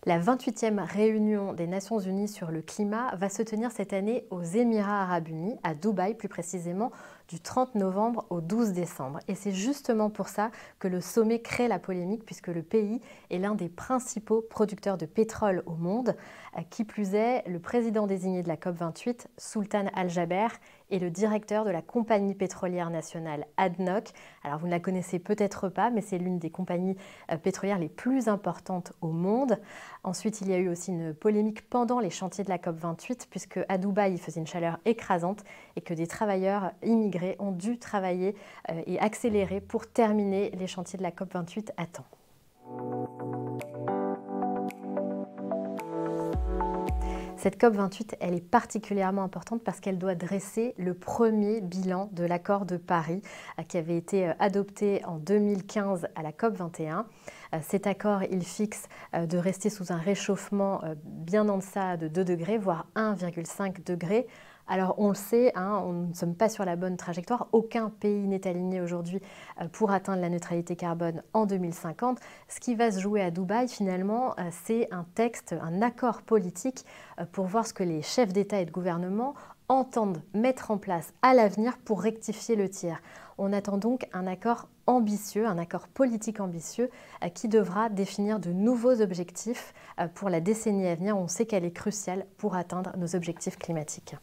La 28e réunion des Nations Unies sur le climat va se tenir cette année aux Émirats Arabes Unis, à Dubaï plus précisément, du 30 novembre au 12 décembre. Et c'est justement pour ça que le sommet crée la polémique, puisque le pays est l'un des principaux producteurs de pétrole au monde. Qui plus est, le président désigné de la COP28, Sultan Al-Jaber, est le directeur de la compagnie pétrolière nationale ADNOC. Alors vous ne la connaissez peut-être pas, mais c'est l'une des compagnies pétrolières les plus importantes au monde. Ensuite, il y a eu aussi une polémique pendant les chantiers de la COP28, puisque à Dubaï, il faisait une chaleur écrasante et que des travailleurs immigrés ont dû travailler et accélérer pour terminer les chantiers de la COP28 à temps. Cette COP28, elle est particulièrement importante parce qu'elle doit dresser le premier bilan de l'accord de Paris qui avait été adopté en 2015 à la COP21. Cet accord, il fixe de rester sous un réchauffement bien en deçà de 2 degrés, voire 1,5 degré. Alors on le sait, on ne sommes pas sur la bonne trajectoire. Aucun pays n'est aligné aujourd'hui pour atteindre la neutralité carbone en 2050. Ce qui va se jouer à Dubaï, finalement, c'est un texte, un accord politique pour voir ce que les chefs d'État et de gouvernement entendent mettre en place à l'avenir pour rectifier le tir. On attend donc un accord ambitieux, un accord politique ambitieux qui devra définir de nouveaux objectifs pour la décennie à venir. On sait qu'elle est cruciale pour atteindre nos objectifs climatiques.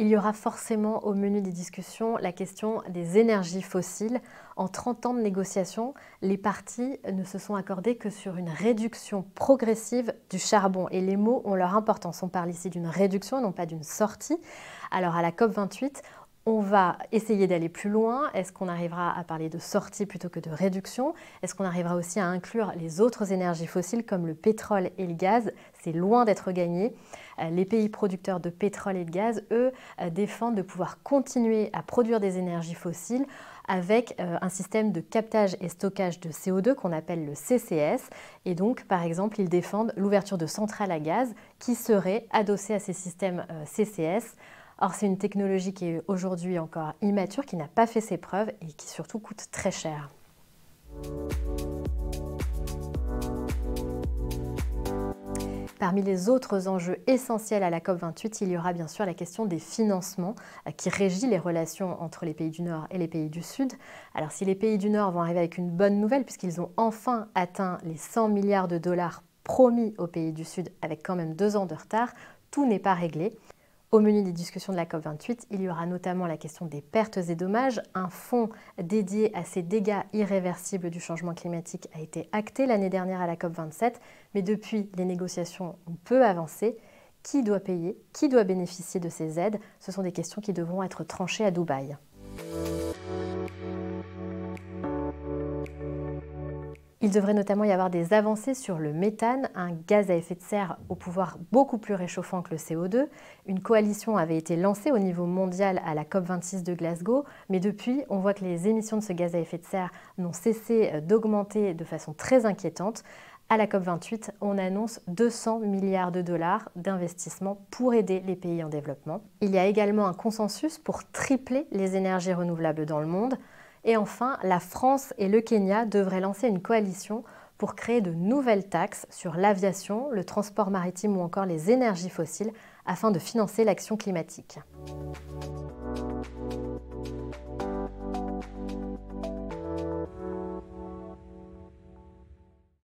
Il y aura forcément au menu des discussions la question des énergies fossiles. En 30 ans de négociations, les parties ne se sont accordées que sur une réduction progressive du charbon. Et les mots ont leur importance. On parle ici d'une réduction et non pas d'une sortie. Alors à la COP28, on va essayer d'aller plus loin. Est-ce qu'on arrivera à parler de sortie plutôt que de réduction? Est-ce qu'on arrivera aussi à inclure les autres énergies fossiles comme le pétrole et le gaz? C'est loin d'être gagné. Les pays producteurs de pétrole et de gaz, eux, défendent de pouvoir continuer à produire des énergies fossiles avec un système de captage et stockage de CO2 qu'on appelle le CCS. Et donc, par exemple, ils défendent l'ouverture de centrales à gaz qui seraient adossées à ces systèmes CCS. Or, c'est une technologie qui est aujourd'hui encore immature, qui n'a pas fait ses preuves et qui surtout coûte très cher. Parmi les autres enjeux essentiels à la COP28, il y aura bien sûr la question des financements qui régit les relations entre les pays du Nord et les pays du Sud. Alors si les pays du Nord vont arriver avec une bonne nouvelle puisqu'ils ont enfin atteint les 100 milliards de dollars promis aux pays du Sud avec quand même 2 ans de retard, tout n'est pas réglé. Au menu des discussions de la COP28, il y aura notamment la question des pertes et dommages. Un fonds dédié à ces dégâts irréversibles du changement climatique a été acté l'année dernière à la COP27, mais depuis, les négociations ont peu avancé. Qui doit payer? Qui doit bénéficier de ces aides? Ce sont des questions qui devront être tranchées à Dubaï. Il devrait notamment y avoir des avancées sur le méthane, un gaz à effet de serre au pouvoir beaucoup plus réchauffant que le CO2. Une coalition avait été lancée au niveau mondial à la COP26 de Glasgow, mais depuis, on voit que les émissions de ce gaz à effet de serre n'ont cessé d'augmenter de façon très inquiétante. À la COP28, on annonce 200 milliards de dollars d'investissement pour aider les pays en développement. Il y a également un consensus pour tripler les énergies renouvelables dans le monde. Et enfin, la France et le Kenya devraient lancer une coalition pour créer de nouvelles taxes sur l'aviation, le transport maritime ou encore les énergies fossiles afin de financer l'action climatique.